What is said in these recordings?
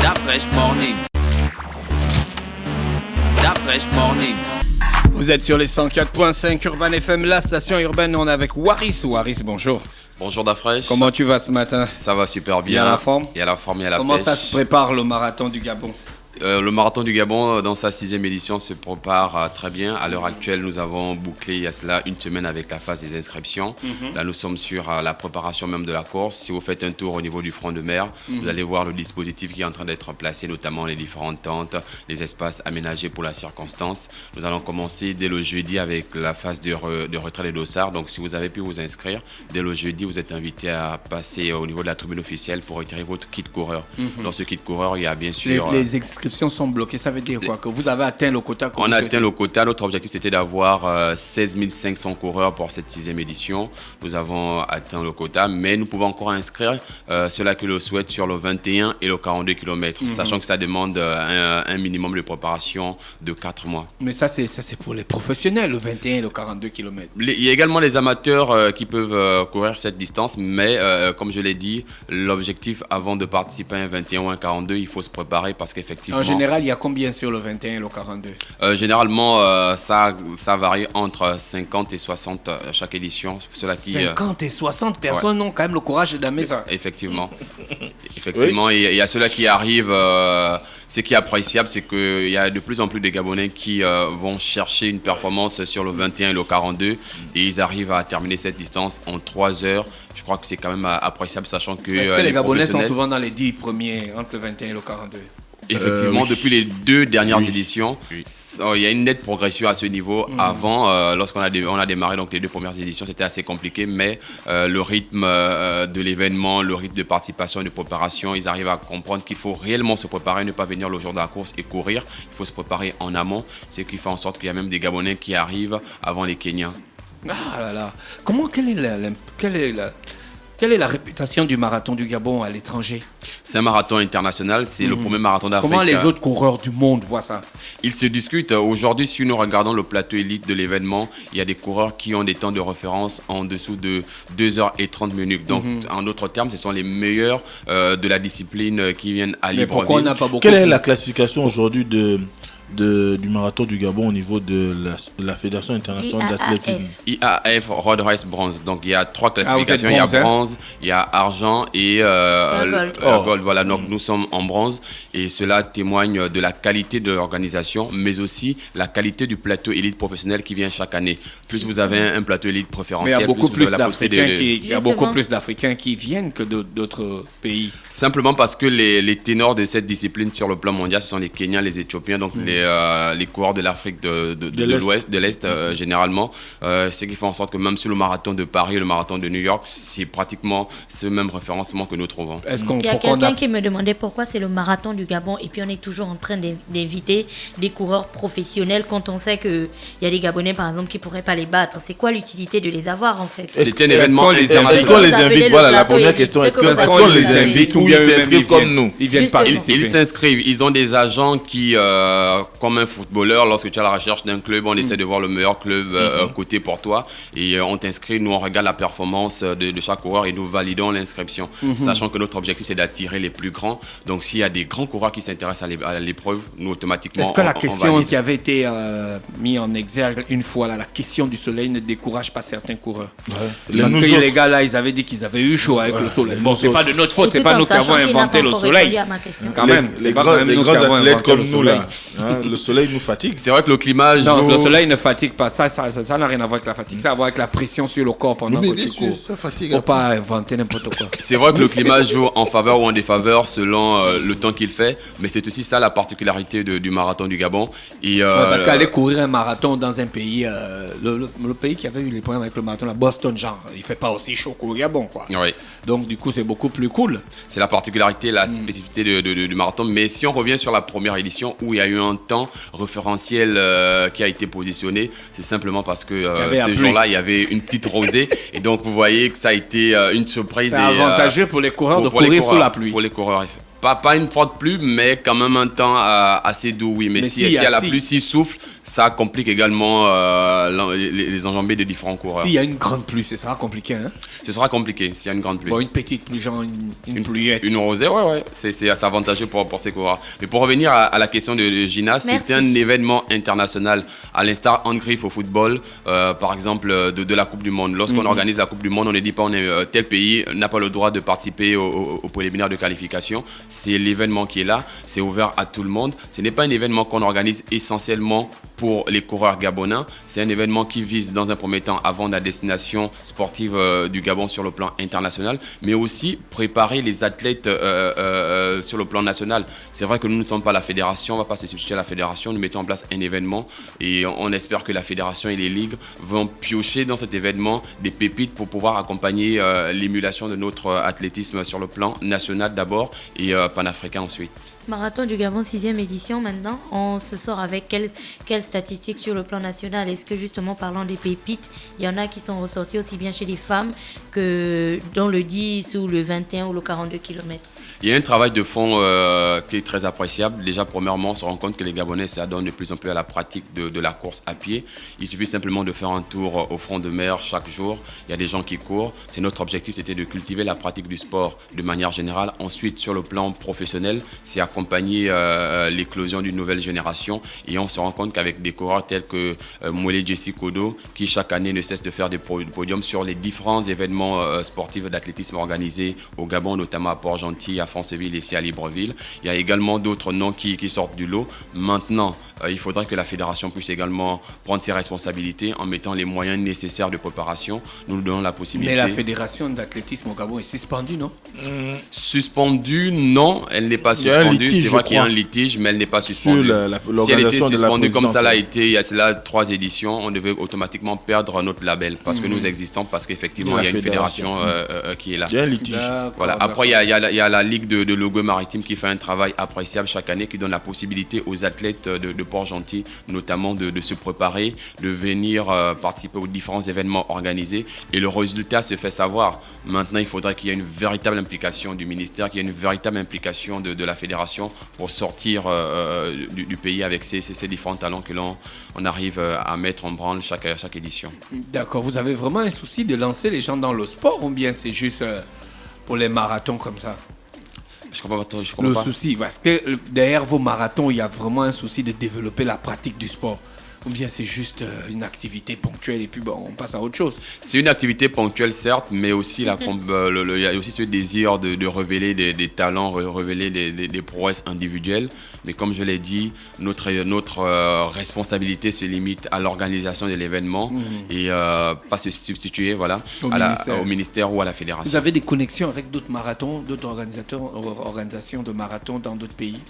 That Fresh Morning. That Fresh Morning. Vous êtes sur les 104.5 Urban FM, la station urbaine. On est avec Waris. Waris, bonjour. Bonjour Dafresh. Comment tu vas ce matin? Ça va super bien. Il y a la forme? Il y a la forme, il y a la Comment pêche. ça se prépare le marathon du Gabon? Le marathon du Gabon, dans sa 6e édition, se prépare très bien. À l'heure actuelle, nous avons bouclé il y a cela une semaine avec la phase des inscriptions. Là, nous sommes sur la préparation même de la course. Si vous faites un tour au niveau du front de mer, vous allez voir le dispositif qui est en train d'être placé, notamment les différentes tentes, les espaces aménagés pour la circonstance. Nous allons commencer dès le jeudi avec la phase de retrait des dossards. Donc, si vous avez pu vous inscrire, dès le jeudi, vous êtes invité à passer au niveau de la tribune officielle pour retirer votre kit coureur. Dans ce kit coureur, il y a bien sûr... Les inscriptions sont bloquées, ça veut dire quoi? Que vous avez atteint le quota? On a atteint le quota. Notre objectif, c'était d'avoir 16 500 coureurs pour cette 6e édition. Nous avons atteint le quota, mais nous pouvons encore inscrire ceux-là qui le souhaitent sur le 21 et le 42 km, sachant que ça demande un minimum de préparation de 4 mois. Mais ça, c'est pour les professionnels, le 21 et le 42 km. Il y a également les amateurs qui peuvent courir cette distance, mais comme je l'ai dit, l'objectif avant de participer à un 21 ou un 42, il faut se préparer parce qu'effectivement... En général, il y a combien sur le 21 et le 42? Généralement, ça varie entre 50 et 60 chaque édition. Ceux-là qui, 50 et 60 personnes ont quand même le courage d'aimer ça. Effectivement. Effectivement, oui. Il y a ceux-là qui arrivent. Ce qui est appréciable, c'est qu'il y a de plus en plus de Gabonais qui vont chercher une performance sur le 21 et le 42 et ils arrivent à terminer cette distance en 3 heures. Je crois que c'est quand même appréciable, sachant que... Est-ce que les Gabonais sont souvent dans les 10 premiers entre le 21 et le 42? Effectivement, Oui. depuis les 2 dernières Oui. éditions, Oui. il y a une nette progression à ce niveau. Avant, lorsqu'on a démarré donc les 2 premières éditions, c'était assez compliqué, mais le rythme de l'événement, le rythme de participation et de préparation, ils arrivent à comprendre qu'il faut réellement se préparer, ne pas venir le jour de la course et courir. Il faut se préparer en amont, ce qui fait en sorte qu'il y a même des Gabonais qui arrivent avant les Kenyans. Ah là là. Quelle est la réputation du marathon du Gabon à l'étranger? C'est un marathon international, c'est le premier marathon d'Afrique. Comment les autres coureurs du monde voient ça? Ils se discutent. Aujourd'hui, si nous regardons le plateau élite de l'événement, il y a des coureurs qui ont des temps de référence en dessous de 2h30. Donc, en d'autres termes, ce sont les meilleurs de la discipline qui viennent à Mais Libreville. pourquoi on n'a pas beaucoup? Quelle est la classification aujourd'hui du marathon du Gabon au niveau de la Fédération internationale d'athlétisme? IAF Road Race Bronze. Donc il y a 3 vous êtes classifications. Il y a bronze, hein? bronze, il y a argent et gold. Voilà, donc nous sommes en bronze et cela témoigne de la qualité de l'organisation, mais aussi la qualité du plateau élite professionnel qui vient chaque année. Plus vous avez un plateau élite Mais préférentiel, il y a beaucoup plus vous plus avez la possibilité d'Africains il y a beaucoup plus d'Africains qui viennent que d'autres pays. Simplement parce que les ténors de cette discipline sur le plan mondial, ce sont les Kenyans, les Éthiopiens, donc les coureurs de l'Afrique de l'Ouest, de l'Est généralement. Ce qui fait en sorte que même sur le marathon de Paris et le marathon de New York, c'est pratiquement ce même référencement que nous trouvons. Il y a quelqu'un qui me demandait pourquoi c'est le marathon du Gabon et puis on est toujours en train d'inviter des coureurs professionnels quand on sait qu'il y a des Gabonais par exemple qui ne pourraient pas les battre. C'est quoi l'utilité de les avoir en fait? C'est un événement international. Est-ce qu'on les Vous appelez invite? le Voilà la plateau première élite. question. Est-ce C'est que qu'on vous les appelez invite ou ou ils bien eux-mêmes, s'inscrivent comme nous? Ils viennent Justement. participer. Ils s'inscrivent, ils ont des agents qui, comme un footballeur, lorsque tu es à la recherche d'un club, on essaie de voir le meilleur club côté pour toi et on t'inscrit, nous on regarde la performance de chaque coureur et nous validons l'inscription, sachant que notre objectif c'est d'attirer les plus grands. Donc s'il y a des grands coureurs qui s'intéressent à l'épreuve, nous automatiquement Est-ce que la on question valide. qui avait été mise en exergue une fois, là, la question du soleil ne décourage pas certains coureurs? Parce que les gars là, ils avaient dit qu'ils avaient eu chaud avec le soleil. Bon, c'est pas de notre faute, c'est pas nous qui avons inventé le soleil. Quand même, Les c'est pas quand même grands nous qui avons athlètes inventé comme le nous soleil. là, hein, le soleil nous fatigue. C'est vrai que le climat Non, joue- le soleil ne fatigue pas. Ça n'a rien à voir avec la fatigue. Ça a à voir avec la pression sur le corps pendant Mais que bien tu sûr, cours. ça fatigue. Faut pas inventer n'importe quoi. C'est vrai que le climat joue en faveur ou en défaveur selon le temps qu'il fait, mais c'est aussi ça la particularité du marathon du Gabon. Et, Parce qu'aller courir un marathon dans un pays, le pays qui avait eu les problèmes avec le marathon, la Boston, genre, il fait pas aussi chaud qu'au Gabon, quoi. oui. Donc du coup, c'est beaucoup plus cool. C'est la particularité, la spécificité du marathon. Mais si on revient sur la première édition où il y a eu un temps référentiel qui a été positionné, c'est simplement parce que avait la ce pluie. jour-là, il y avait une petite rosée. Et donc, vous voyez que ça a été une surprise. C'est avantageux pour les coureurs de courir sous la pluie. Pour les coureurs, Pas une forte pluie, mais quand même un temps assez doux, oui. Mais si la pluie, s'il souffle, ça complique également les enjambées de différents coureurs. S'il y a une grande pluie, ce sera compliqué, hein? Ce sera compliqué s'il y a une grande pluie. Bon, une petite pluie, genre une pluiette. Une rosée, ouais. C'est assez avantageux pour ces coureurs. Mais pour revenir à la question de Gina, c'est un événement international, à l'instar en griffe au football, par exemple de la Coupe du Monde. Lorsqu'on organise la Coupe du Monde, on ne dit pas tel pays n'a pas le droit de participer au préliminaire de qualification. C'est l'événement qui est là, c'est ouvert à tout le monde. Ce n'est pas un événement qu'on organise essentiellement pour les coureurs gabonais. C'est un événement qui vise dans un premier temps avant la destination sportive du Gabon sur le plan international, mais aussi préparer les athlètes sur le plan national. C'est vrai que nous ne sommes pas la fédération, on ne va pas se substituer à la fédération, nous mettons en place un événement et on espère que la fédération et les ligues vont piocher dans cet événement des pépites pour pouvoir accompagner l'émulation de notre athlétisme sur le plan national d'abord et panafricain ensuite. Marathon du Gabon, 6e édition maintenant. On se sort avec quelles statistiques sur le plan national? Est-ce que justement, parlant des pépites, il y en a qui sont ressorties aussi bien chez les femmes que dans le 10 ou le 21 ou le 42 km? Il y a un travail de fond qui est très appréciable. Déjà, premièrement, on se rend compte que les Gabonais s'adonnent de plus en plus à la pratique de la course à pied. Il suffit simplement de faire un tour au front de mer chaque jour. Il y a des gens qui courent. C'est notre objectif, c'était de cultiver la pratique du sport de manière générale. Ensuite, sur le plan professionnel, c'est accompagner l'éclosion d'une nouvelle génération. Et on se rend compte qu'avec des coureurs tels que Mwele Jessie Kodo, qui chaque année ne cesse de faire des podiums sur les différents événements sportifs d'athlétisme organisés au Gabon, notamment à Port-Gentil, à Franceville et ici à Libreville. Il y a également d'autres noms qui sortent du lot. Maintenant, il faudrait que la fédération puisse également prendre ses responsabilités en mettant les moyens nécessaires de préparation. Nous nous donnons la possibilité. Mais la fédération d'athlétisme au Gabon est suspendue, non? Suspendue, non, elle n'est pas suspendue. C'est vrai qu'il y a un litige, mais elle n'est pas suspendue. Si elle était suspendue comme ça l'a été, il y a cela 3 éditions, on devait automatiquement perdre notre label parce que nous existons, parce qu'effectivement il y a une fédération qui est là. Il y a un litige. Voilà. Après, il y a la Ligue de Logo Maritime qui fait un travail appréciable chaque année, qui donne la possibilité aux athlètes de Port-Gentil, notamment de se préparer, de venir participer aux différents événements organisés. Et le résultat se fait savoir. Maintenant, il faudrait qu'il y ait une véritable implication du ministère, qu'il y ait une véritable implication de la fédération pour sortir du pays avec ces différents talents que l'on arrive à mettre en branle chaque édition. D'accord. Vous avez vraiment un souci de lancer les gens dans le sport ou bien c'est juste pour les marathons comme ça? Je comprends pas. Le souci, parce que derrière vos marathons, il y a vraiment un souci de développer la pratique du sport. Ou bien c'est juste une activité ponctuelle et puis bon, on passe à autre chose. C'est une activité ponctuelle certes, mais aussi il y a aussi ce désir de révéler des talents, révéler des prouesses individuelles. Mais comme je l'ai dit, notre responsabilité se limite à l'organisation de l'événement et pas se substituer au ministère ou à la fédération. Vous avez des connexions avec d'autres marathons, d'autres organisations de marathons dans d'autres pays?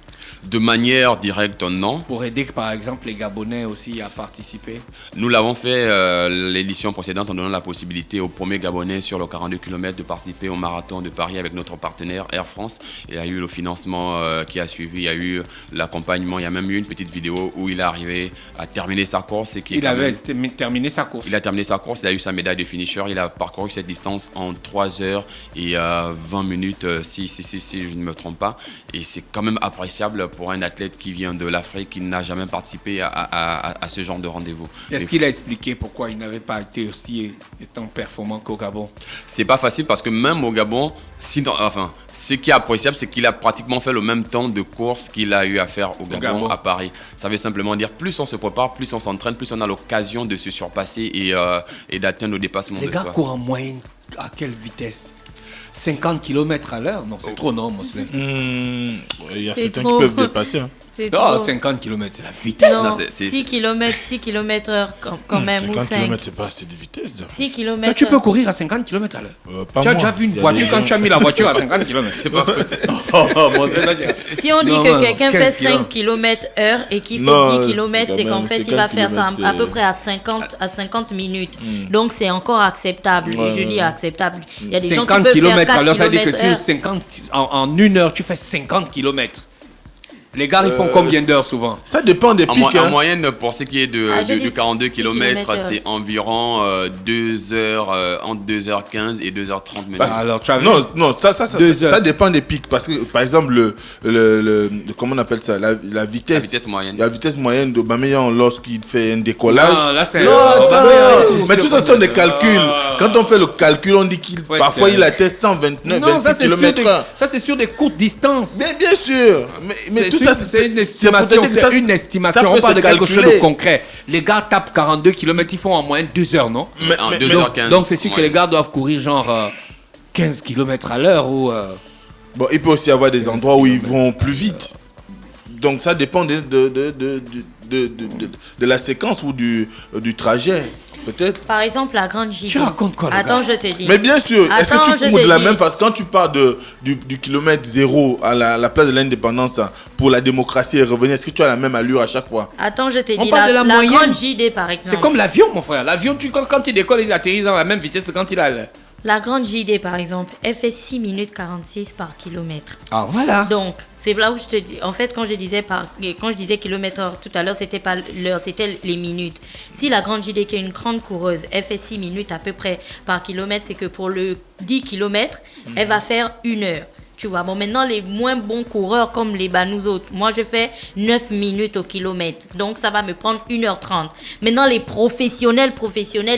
De manière directe, non. Pour aider par exemple les Gabonais aussi à participer? Nous l'avons fait l'édition précédente en donnant la possibilité aux premiers Gabonais sur le 42 km de participer au marathon de Paris avec notre partenaire Air France. Il y a eu le financement qui a suivi, il y a eu l'accompagnement, il y a même eu une petite vidéo où il est arrivé à terminer sa course. Il avait terminé sa course. Il a terminé sa course, il a eu sa médaille de finisher, il a parcouru cette distance en 3 heures et 20 minutes si je ne me trompe pas. Et c'est quand même appréciable pour un athlète qui vient de l'Afrique, qui n'a jamais participé à ce genre de rendez-vous. Est-ce qu'il a expliqué pourquoi il n'avait pas été aussi étant performant qu'au Gabon? C'est pas facile parce que même au Gabon, ce qui est appréciable, c'est qu'il a pratiquement fait le même temps de course qu'il a eu à faire au Gabon, à Paris. Ça veut simplement dire plus on se prépare, plus on s'entraîne, plus on a l'occasion de se surpasser et d'atteindre le dépassement de soi. Les gars courent en moyenne à quelle vitesse? 50 km à l'heure? Non, c'est trop, non, Mosley? Il y a certains qui peuvent dépasser. Non, 50 km, c'est la vitesse. Non, 6 km heure quand même. 50 km, c'est pas assez de vitesse. 6 km. Mais tu peux courir à 50 km à l'heure. Tu as déjà vu une voiture quand tu as mis la voiture à 50 km? C'est pas possible. Si on dit que quelqu'un fait 5 km heure et qu'il fait 10 km, c'est qu'en fait, il va faire ça à peu près à 50 minutes. Donc, c'est encore acceptable. Je dis acceptable. Il y a des gens qui peuvent faire 4 km à l'heure. Ça veut dire que en 1 heure, tu fais 50 km. Les gars, ils font combien d'heures souvent? Ça dépend des pics. En moyenne, pour ce qui est de 42 km, kilomètres. c'est environ 2 heures, entre 2h15 et 2h30 minutes. Alors, tu as vu? Non, ça dépend des pics. Parce que, par exemple, comment on appelle ça, la vitesse. La vitesse moyenne. La vitesse moyenne d'Aubameyang lorsqu'il fait un décollage. Non, là, c'est... Mais tout ça sont des calculs. Quand on fait le calcul, on dit qu'il parfois il atteint 129, Non, 26 km/h. ça c'est sur des courtes distances. Mais bien sûr. Mais tout ça, c'est une estimation. C'est une estimation. On parle de quelque chose de concret. Les gars tapent 42 km, ils font en moyenne 2 heures, non? En 2h15. Donc c'est sûr que les gars doivent courir genre 15 km à l'heure ou... Bon, il peut aussi y avoir des endroits où ils vont plus vite. Donc ça dépend de la séquence ou du trajet. Peut-être. Par exemple, la grande JD. Tu racontes quoi, le Attends, gars? je te dis. Mais bien sûr, est-ce Attends, que tu je cours te de la dis. même façon quand tu pars du kilomètre 0 à la place de l'indépendance pour la démocratie et revenir, est-ce que tu as la même allure à chaque fois? Attends, je te On dis. parle de la moyenne. grande JD, par exemple. C'est comme l'avion, mon frère. L'avion, quand il décolle, il atterrit dans la même vitesse que quand il a... La grande JD, par exemple, elle fait 6 minutes 46 par kilomètre. Ah, voilà. Donc, c'est là où je te dis. En fait, quand je disais kilomètre-heure tout à l'heure, c'était pas l'heure, c'était les minutes. Si la grande JD, qui est une grande coureuse, elle fait 6 minutes à peu près par kilomètre, c'est que pour le 10 km, elle va faire 1 heure. Tu vois, bon, maintenant, les moins bons coureurs, comme nous autres, moi, je fais 9 minutes au kilomètre. Donc, ça va me prendre 1h30. Maintenant, les professionnels,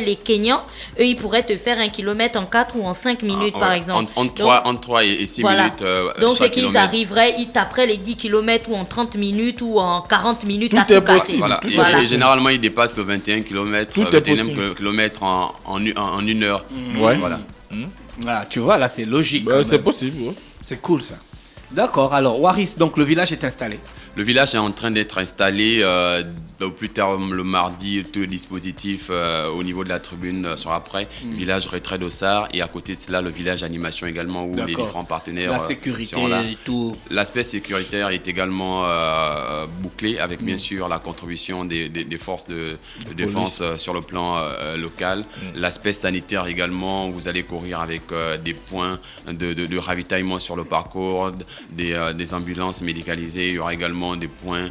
les Kenyans, eux, ils pourraient te faire 1 kilomètre en 4 ou en 5 minutes, par exemple. Entre 3 et 6 minutes. Donc, c'est chaque qu'ils kilomètre. arriveraient, ils taperaient les 10 km ou en 30 minutes ou en 40 minutes Tout à est tout casser. possible. Voilà. Voilà. Et généralement, il dépasse le 21 km, Tout est 21 possible. km en 1 heure. Ouais. Voilà. Voilà, tu vois, là, c'est logique. Bah, quand c'est même. possible. Ouais. C'est cool, ça. D'accord. Alors, Waris, donc le village est installé. Le village est en train d'être installé. Au plus tard, le mardi, tout le dispositif au niveau de la tribune sera prêt. Village retrait d'Ossard et à côté de cela, le village animation également où les D'accord. différents partenaires La sécurité seront là. et tout. L'aspect sécuritaire est également bouclé avec bien sûr la contribution des forces de défense sur le plan local. L'aspect sanitaire également, vous allez courir avec des points de ravitaillement sur le parcours, des ambulances médicalisées. Il y aura également des points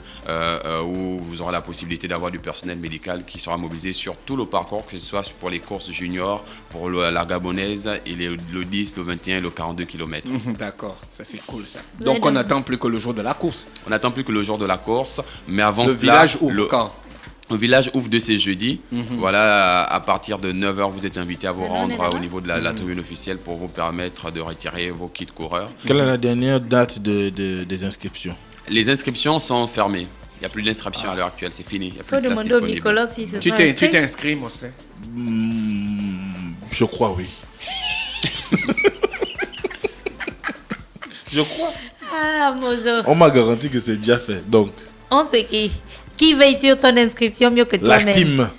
où vous aurez la possibilité d'avoir du personnel médical qui sera mobilisé sur tout le parcours, que ce soit pour les courses juniors, pour la gabonaise et le 10, le 21 et le 42 km. D'accord, ça c'est cool ça. Donc on n'attend plus que le jour de la course. On n'attend plus que le jour de la course, mais avant Le cela, village ouvre quand? Le village ouvre de ces jeudis. Voilà, à partir de 9h, vous êtes invités à vous rendre au niveau de la tribune officielle pour vous permettre de retirer vos kits coureurs. Quelle est la dernière date des inscriptions? Les inscriptions sont fermées. Il n'y a plus d'inscription à l'heure actuelle, c'est fini. Il n'y a Il plus faut de place demander au disponible. Nicolas si c'est Tu t'es inscrit, Mosley? Je crois, oui. Je crois. Ah, Mozo. On m'a garanti que c'est déjà fait. Donc, On sait qui veille sur ton inscription mieux que la toi-même. team,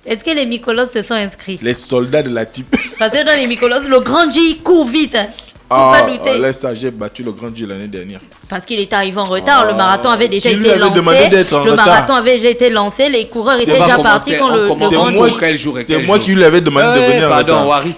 Est-ce que les Mykolos se sont inscrits? les soldats de la team. Parce que dans les Mykolos, le grand J il court vite. Faut Ah, pas douter. laisse ça, j'ai battu le grand Dieu l'année dernière. Parce qu'il était arrivé en retard, le marathon avait déjà Qui lui été avait demandé lancé. d'être en Le retard? marathon avait déjà été lancé, les coureurs étaient va déjà commencer, partis quand on le commence. grand On J. court quel jour et C'est quel moi jour? qui lui avais demandé de venir en Pardon, retard. Waris,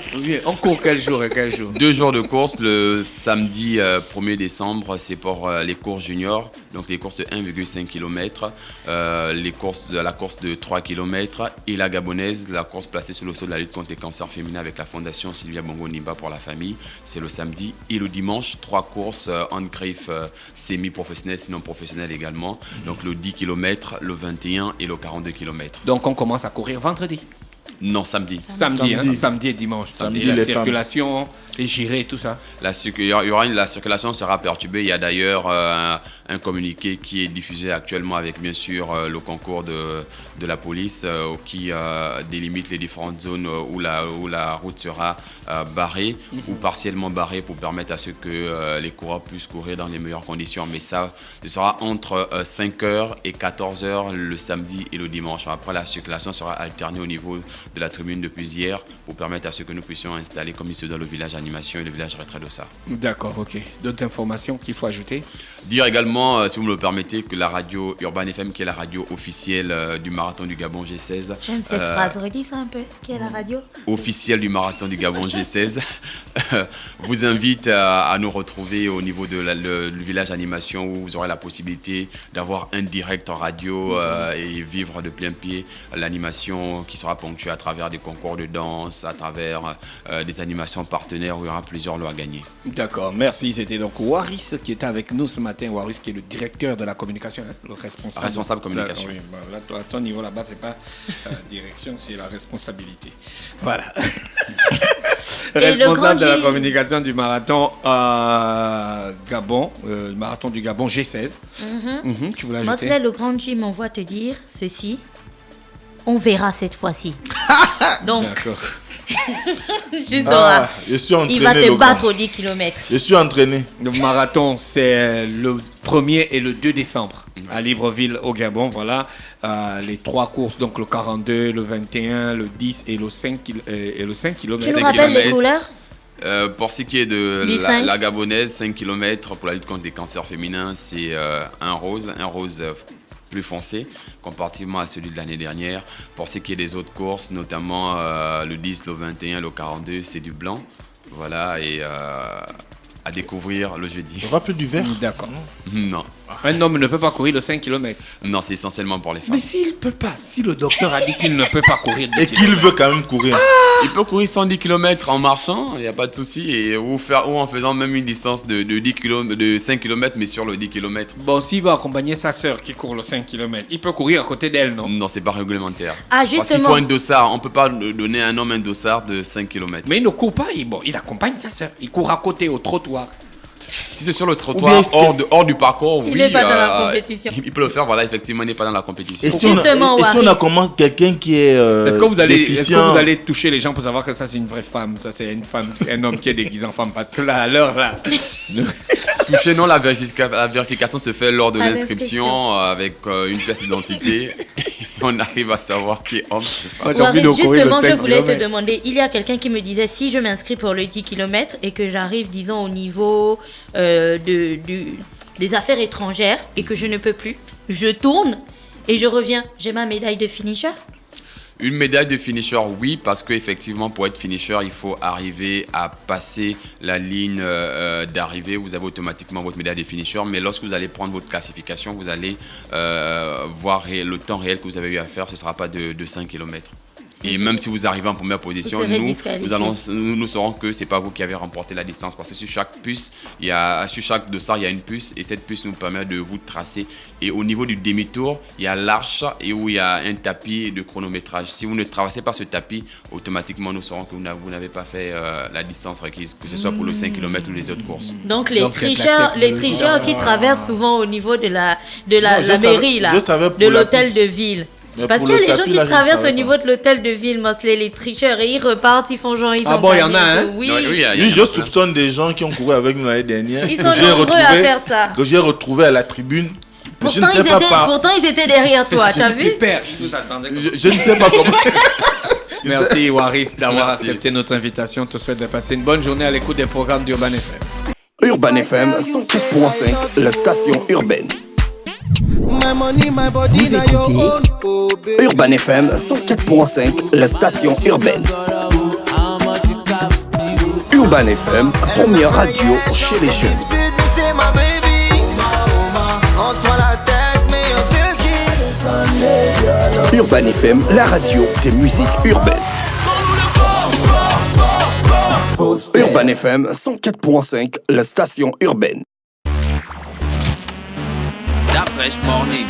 on court quel jour et quel jour? 2 jours de course, le samedi 1er décembre, c'est pour les courses juniors, donc les courses de 1,5 km, la course de 3 km et la gabonaise, la course placée sous le sceau de la lutte contre les cancers féminins avec la fondation Sylvia Bongo Nimba pour la famille. C'est le samedi et le dimanche, 3 courses en griffe semi-professionnelles, sinon professionnelles également. Donc le 10 km, le 21 et le 42 km. Donc on commence à courir vendredi. Non, samedi. Samedi et dimanche. Samedi, Et la les circulation, les girées, tout ça. La circulation sera perturbée. Il y a d'ailleurs un communiqué qui est diffusé actuellement avec bien sûr le concours de la police qui délimite les différentes zones où la route sera barrée ou partiellement barrée pour permettre à ce que les coureurs puissent courir dans les meilleures conditions. Mais ça, ce sera entre 5h et 14h le samedi et le dimanche. Après, la circulation sera alternée au niveau de la tribune depuis hier pour permettre à ce que nous puissions installer comme il se doit le village animation et le village retrait d'Ossa. D'accord, ok. D'autres informations qu'il faut ajouter? Dire également, si vous me le permettez, que la radio Urban FM, qui est la radio officielle du Marathon du Gabon G16. J'aime cette phrase, redis ça un peu, qui est la radio officielle du Marathon du Gabon G16, vous invite à nous retrouver au niveau de le village animation où vous aurez la possibilité d'avoir un direct en radio et vivre de plein pied l'animation qui sera ponctuée à travers des concours de danse, à travers des animations partenaires où il y aura plusieurs lots à gagner. D'accord, merci. C'était donc Waris qui était avec nous ce matin. Waris qui est le directeur de la communication, hein, le responsable communication. Oui, là, à ton niveau là-bas, c'est pas direction, c'est la responsabilité. Voilà. Responsable de la communication du marathon Gabon, marathon du Gabon G16. Tu voulais ajouter? Mosley, le grand Jim m'envoie te dire ceci. On verra cette fois-ci. Donc, d'accord. Je sauras. Je suis entraîné, il va te battre aux 10 km. Je suis entraîné. Le marathon, c'est le 1er et le 2 décembre à Libreville au Gabon. Voilà les 3 courses, donc le 42, le 21, le 10 et le 5 km. Tu nous rappelles les couleurs? Pour ce qui est de la gabonaise, 5 km pour la lutte contre les cancers féminins, c'est un rose plus foncé comparativement à celui de l'année dernière. Pour ce qui est des autres courses, notamment le 10, le 21, le 42, c'est du blanc. Voilà, et à découvrir le jeudi. Il n'y aura plus du vert? D'accord. Non. Un homme ne peut pas courir de 5 km. Non, c'est essentiellement pour les femmes. Mais s'il ne peut pas, si le docteur a dit qu'il ne peut pas courir et qu'il veut quand même courir. Il peut courir 110 km en marchant, il n'y a pas de souci, et ou en faisant même une distance de 5 km, mais sur le 10 km. Bon, s'il va accompagner sa sœur qui court le 5 km, il peut courir à côté d'elle, non? Non, c'est pas réglementaire. Ah, justement. Parce qu'il faut un dossard, on ne peut pas donner à un homme un dossard de 5 km. Mais il ne court pas, il accompagne sa sœur. Il court à côté, au trottoir. Si c'est sur le trottoir, hors du parcours, il n'est pas dans la compétition. Il peut le faire, voilà, effectivement, il n'est pas dans la compétition. Et si on a comment quelqu'un qui est est-ce que vous allez toucher les gens pour savoir que ça c'est une vraie femme, ça c'est une femme, un homme qui est déguisé en femme? Parce que là, à l'heure là... Toucher, non, la vérification se fait lors de l'inscription avec une pièce d'identité. On arrive à savoir qui est homme. Justement, je voulais te demander, il y a quelqu'un qui me disait, si je m'inscris pour le 10 km et que j'arrive, disons, au niveau des affaires étrangères et que je ne peux plus, je tourne et je reviens, j'ai ma médaille de finisher? Une médaille de finisher, oui, parce qu'effectivement, pour être finisher, il faut arriver à passer la ligne d'arrivée. Vous avez automatiquement votre médaille de finisher, mais lorsque vous allez prendre votre classification, vous allez voir le temps réel que vous avez eu à faire, ce ne sera pas de 5 km. Et même si vous arrivez en première position, nous saurons que ce n'est pas vous qui avez remporté la distance, parce que sur chaque dossard, il y a une puce, et cette puce nous permet de vous tracer. Et au niveau du demi-tour, il y a l'arche et où il y a un tapis de chronométrage. Si vous ne traversez pas ce tapis, automatiquement nous saurons que vous n'avez pas fait la distance requise, que ce soit pour le 5 km ou les autres courses. Donc les tricheurs qui traversent souvent au niveau de la mairie, de l'hôtel de ville. Mais parce qu'il y a les gens qui traversent au niveau de l'hôtel de ville, les tricheurs, et ils repartent, ils font genre, ils ont il y en a, hein? Oui, je soupçonne des gens qui ont couru avec nous l'année dernière. Ils sont nombreux à faire ça. Que j'ai retrouvé à la tribune. Pourtant, ils étaient derrière toi, t'as vu? Ils nous attendaient. Je ne sais pas comment. Merci Waris d'avoir accepté notre invitation. Je te souhaite de passer une bonne journée à l'écoute des programmes d'Urban FM. Urban FM 104.5, la station urbaine. Vous écoutez Urban FM 104.5, la station urbaine. Urban FM, première radio chez les jeunes. Urban FM, la radio des musiques urbaines. Urban FM 104.5, la station urbaine. Start Fresh Morning.